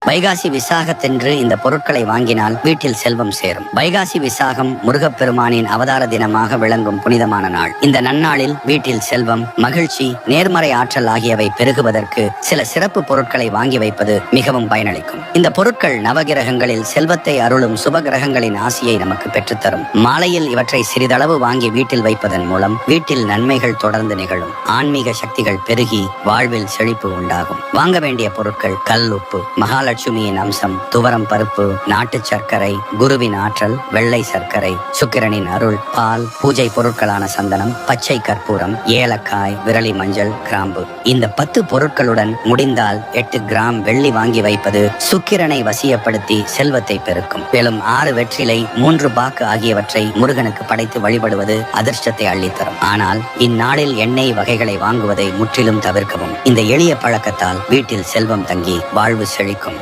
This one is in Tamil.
வைகாசி விசாகத்தன்று இந்த பொருட்களை வாங்கினால் வீட்டில் செல்வம் சேரும். வைகாசி விசாகம் முருகப்பெருமானின் அவதார தினமாக விளங்கும் புனிதமான நாள். இந்த நன்னாளில் வீட்டில் செல்வம், மகிழ்ச்சி, நேர்மறை ஆற்றல் ஆகியவை பெருகுவதற்கு சில சிறப்பு பொருட்களை வாங்கி வைப்பது மிகவும் பயனளிக்கும். இந்த பொருட்கள் நவகிரகங்களில் செல்வத்தை அருளும் சுப கிரகங்களின் ஆசியை நமக்கு பெற்றுத்தரும். மாலையில் இவற்றை சிறிதளவு வாங்கி வீட்டில் வைப்பதன் மூலம் வீட்டில் நன்மைகள் தொடர்ந்து நிகழும். ஆன்மீக சக்திகள் பெருகி வாழ்வில் செழிப்பு உண்டாகும். வாங்க வேண்டிய பொருட்கள்: கல் உப்பு, மகாலட்சுமியின் அம்சம், துவரம் பருப்பு, நாட்டு சர்க்கரை, குருவின் ஆற்றல், வெள்ளை சர்க்கரை, சுக்கிரனின் அருள், பால், பூஜை பொருட்களான சந்தனம், பச்சை கற்பூரம், ஏலக்காய், விரலி மஞ்சள், கிராம்பு. இந்த 10 பொருட்களுடன் முடிந்தால் 8 கிராம் வெள்ளி வாங்கி வைப்பது சுக்கிரனை வசியப்படுத்தி செல்வத்தை பெருக்கும். மேலும் 6 வெற்றிலை, 3 பாக்கு ஆகியவற்றை முருகனுக்கு படைத்து வழிபடுவது அதிர்ஷ்டத்தை அள்ளித்தரும். ஆனால் இந்நாளில் எண்ணெய் வகைகளை வாங்குவதை முற்றிலும் தவிர்க்கவும். இந்த எளிய பழக்கத்தால் வீட்டில் செல்வம் தங்கி வாழ்வு செழிக்கும்.